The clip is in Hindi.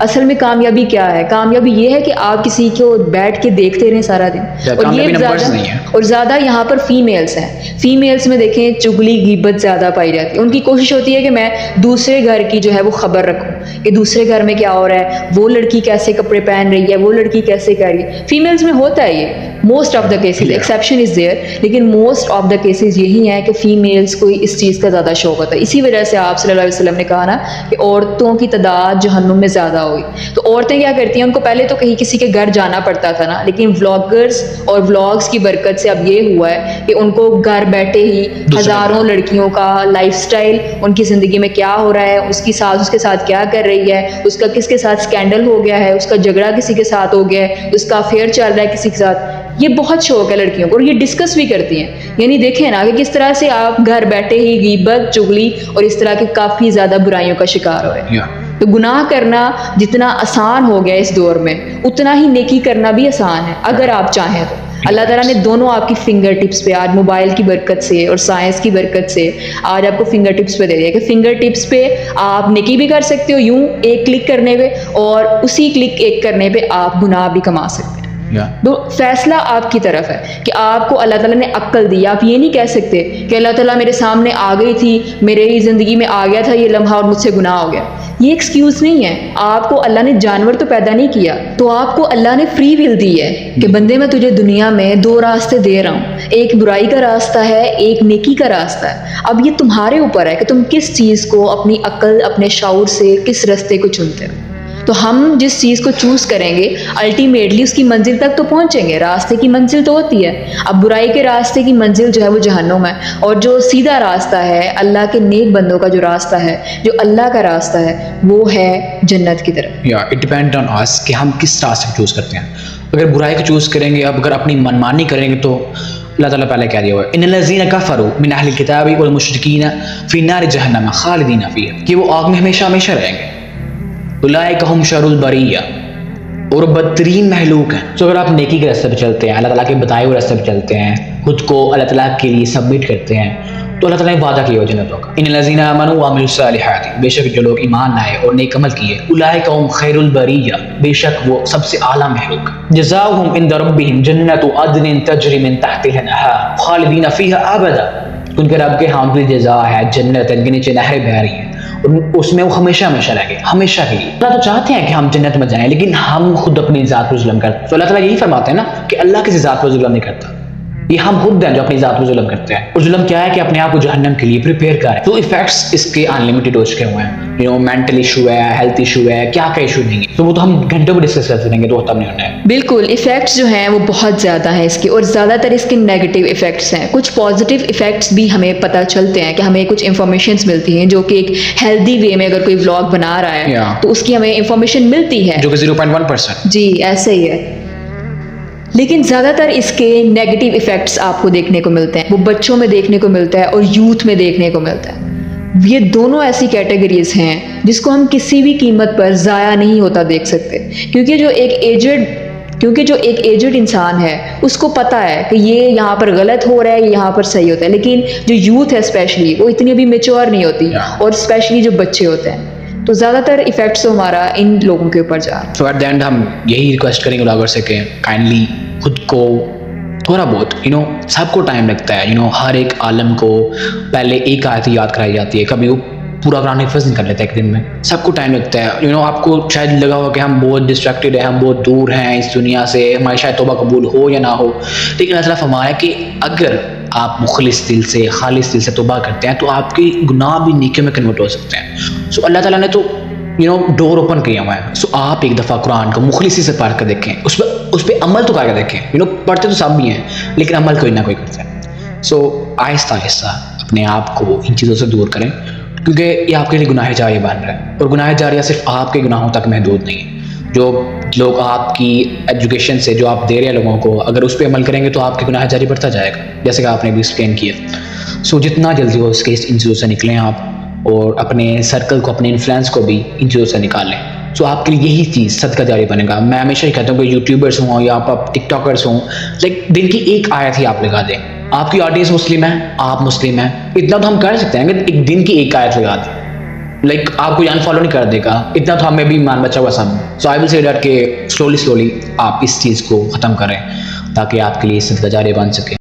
असल में कामयाबी क्या है? कामयाबी ये है कि आप किसी को बैठ के देखते रहें सारा दिन, और ये ज़्यादा यहाँ पर फीमेल्स हैं। फीमेल्स में देखें चुगली गिबत ज़्यादा पाई जाती है। उनकी कोशिश होती है कि मैं दूसरे घर की जो है वो खबर रखूँ कि दूसरे घर में क्या हो रहा है, वो लड़की कैसे कपड़े पहन रही है, वो लड़की कैसे कर रही है। फीमेल्स में होता है ये, most of the cases, exception is there, लेकिन मोस्ट ऑफ द केसेस यही हैं कि फीमेल्स को इस चीज़ का ज़्यादा शौक होता है। इसी वजह से आप सल्लल्लाहु अलैहि वसल्लम ने कहा ना कि औरतों की तादाद जहन्नुम में ज़्यादा होगी। तो औरतें क्या करती हैं, उनको पहले तो कहीं किसी के घर जाना पड़ता था ना, लेकिन व्लॉगर्स और व्लॉग्स की बरकत से अब ये हुआ है कि उनको घर बैठे ही हज़ारों लड़कियों का लाइफस्टाइल, उनकी ज़िंदगी में क्या हो रहा है, उसकी सास उसके साथ क्या कर रही है, उसका किसके साथ स्कैंडल हो गया है, उसका झगड़ा किसी के साथ हो गया है, उसका अफेयर चल रहा है किसी के साथ, ये बहुत शौक है लड़कियों को, और ये डिस्कस भी करती हैं। यानी देखें ना कि किस तरह से आप घर बैठे ही गीबत, चुगली और इस तरह के काफ़ी ज़्यादा बुराइयों का शिकार हो रहे हैं। तो गुनाह करना जितना आसान हो गया इस दौर में, उतना ही नेकी करना भी आसान है अगर आप चाहें तो। अल्लाह ताला ने दोनों आपकी फिंगर टिप्स पे, आज मोबाइल की बरकत से और साइंस की बरकत से आज आपको फिंगर टिप्स पे दे दिया कि फिंगर टिप्स पे आप नेकी भी कर सकते हो यूं एक क्लिक करने पे, और उसी क्लिक एक करने पे आप गुनाह भी कमा सकते हैं। तो फैसला आपकी तरफ है कि आपको अल्लाह ताला ने अक्ल दी। आप ये नहीं कह सकते कि अल्लाह ताला मेरे सामने आ गई थी, मेरे ही ज़िंदगी में आ गया था ये लम्हा और मुझसे गुनाह हो गया। ये एक्सक्यूज़ नहीं है। आपको अल्लाह ने जानवर तो पैदा नहीं किया, तो आपको अल्लाह ने फ्री विल दी है कि बंदे मैं तुझे दुनिया में दो रास्ते दे रहा हूँ, एक बुराई का रास्ता है, एक नेकी का रास्ता है। अब ये तुम्हारे ऊपर है कि तुम किस चीज़ को अपनी अक्ल, अपने शऊर से किस रास्ते को चुनते हो। तो हम जिस चीज़ को चूज़ करेंगे अल्टीमेटली उसकी मंजिल तक तो पहुँचेंगे। रास्ते की मंजिल तो होती है, अब बुराई के रास्ते की मंजिल जो है वो जहन्नुम है, और जो सीधा रास्ता है अल्लाह के नेक बंदों का जो रास्ता है, जो अल्लाह का रास्ता है, वो है जन्नत की तरफ। इट डिपेंड ऑन अस कि हम किस रास्ते को चूज़ करते हैं। अगर बुराई को चूज़ करेंगे, अब अगर अपनी मनमानी करेंगे तो अल्लाह ताला पहले कह दिया हुआ है इन्नल्लज़ीना कफ़रू मिन अहलिल किताबि वल मुशरिकीना फ़ी नारि जहन्नम खालिदीना फ़ीहा, कि वो आग में हमेशा हमेशा रहेंगे। उलाइका हुम शरुल बरिया, और बदतरीन महलूक हैं। तो अगर आप नेकी के रास्ते पे चलते हैं, अल्लाह ताला के बताए हुए रास्ते पे चलते हैं, खुद को अल्लाह ताला के लिए सबमिट करते हैं, तो अल्लाह ताला ने वादा किया जन्नतों का। इन्नल्लज़ीना आमनू व अमिलुस सालिहात, बेशक जो लोग ईमान लाए और नेक अमल किए, उलाइका हुम खैरुल बरिया, बेशक वो सबसे आला महलूक। जज़ाउहुम इंद रब्बिहिम जन्नतु अदनिन तजरी मिन तहतिहा अनहार खालिदीना फ़ीहा अबदा, उनके रब के यहाँ उनकी जज़ा है जन्नत, इनके नीचे नहरें बह रही हैं और उसमें वो हमेशा हमेशा रहेंगे, हमेशा के लिए। अल्लाह तो चाहते हैं कि हम जन्नत में जाएं, लेकिन हम खुद अपनी ज़ात पर जुल्म करते हैं। तो अल्लाह ताला यही फरमाते हैं ना कि अल्लाह किसी ज़ात पर जुल्म नहीं करता, ये हम खुद हैं जो अपनी ज़ात पर जुल्म करते हैं। और जुल्म क्या है कि अपने आप को जहन्नम के लिए प्रिपेयर करें। तो इफेक्ट्स इसके अनलिमिटेड हो चुके हुए हैं, मेंटल इशू है, हेल्थ इशू है, क्या क्या इशू नहीं है, तो वो तो हम घंटों में डिस्कस करते रहेंगे, तो खत्म नहीं होना है। बिल्कुल, इफ़ेक्ट्स जो हैं वो बहुत ज़्यादा हैं इसके, और ज़्यादातर इसके नेगेटिव इफ़ेक्ट्स हैं। कुछ पॉजिटिव इफ़ेक्ट्स भी हमें पता चलते हैं कि हमें कुछ इन्फॉर्मेशन मिलती हैं, जो कि एक हेल्दी वे में अगर कोई व्लॉग बना रहा है तो उसकी हमें इन्फॉर्मेशन मिलती है, जो कि 0.1%। जी ऐसे ही है। लेकिन ज़्यादातर इसके नेगेटिव इफ़ेक्ट्स आपको देखने को मिलते हैं, वो बच्चों में देखने को मिलता है और यूथ में देखने को मिलता है। ये दोनों ऐसी कैटेगरीज हैं जिसको हम किसी भी कीमत पर ज़ाया नहीं होता देख सकते, क्योंकि जो एक एजड इंसान है उसको पता है कि ये यहाँ पर गलत हो रहा है, ये यहाँ पर सही होता है। लेकिन जो यूथ है स्पेशली, वो इतनी अभी मेच्योर नहीं होती, और स्पेशली जो बच्चे होते हैं, तो ज़्यादातर इफेक्ट्स तो हमारा इन लोगों के ऊपर जा रहा है। सो एट द एंड हम यही रिक्वेस्ट करेंगे व्लॉगर से कि काइंडली खुद को थोड़ा बहुत सबको टाइम लगता है, हर एक आलम को पहले एक आयत याद कराई जाती है, कभी वो पूरा कुरान हिफ्ज़ नहीं कर लेता एक दिन में, सबको टाइम लगता है। आपको शायद लगा हो कि हम बहुत डिस्ट्रैक्टेड हैं, हम बहुत दूर हैं इस दुनिया से, हमारी शायद तौबा कबूल हो या ना हो, लेकिन अल्लाह ताला फरमाया कि अगर आप मुखलिस दिल से, खालिस दिल से तौबा करते हैं तो आपके गुनाह भी नेकियों में कन्वर्ट हो सकते हैं। सो अल्लाह ताला ने तो डोर ओपन किया हुआ है। सो आप एक दफ़ा कुरान को मुखलिसी से पढ़ कर देखें, उस पर अमल तो करके देखें। पढ़ते तो सब भी हैं, लेकिन अमल कोई ना कोई करता है। सो आहिस्ता आहिस्ता अपने आप को इन चीज़ों से दूर करें, क्योंकि ये आपके लिए गुनाह जारिया बन रहा है, और गुनाह जारिया सिर्फ आपके गुनाहों तक महदूद नहीं है। जो लोग आपकी एजुकेशन से जो आप दे रहे हैं लोगों को, अगर उस पर अमल करेंगे तो आपके गुनाह जारी बढ़ता जाएगा, जैसे कि आपने भी एक्सप्लेन किया। सो जितना जल्दी हो सके इन चीज़ों से निकलें आप, और अपने सर्कल को, अपने इन्फ्लुएंस को भी इन चीज़ों से निकाल लें। सो आपके लिए यही चीज़ सदका जारी बनेगा। मैं हमेशा ही कहता हूँ कि यूट्यूबर्स हों या आप टिकटॉकर्स हों, लाइक दिन की एक आयत ही आप लगा दें। आपकी ऑडियंस मुस्लिम है, आप मुस्लिम हैं, इतना तो हम कर सकते हैं कि एक दिन की एक आयत लगा दें, लाइक आपको अनफॉलो नहीं कर देगा, इतना तो हमें भी मान बचा हुआ सब। सो आई विल से दैट कि स्लोली आप इस चीज़ को ख़त्म करें ताकि आपके लिए इससे जारी बन सके।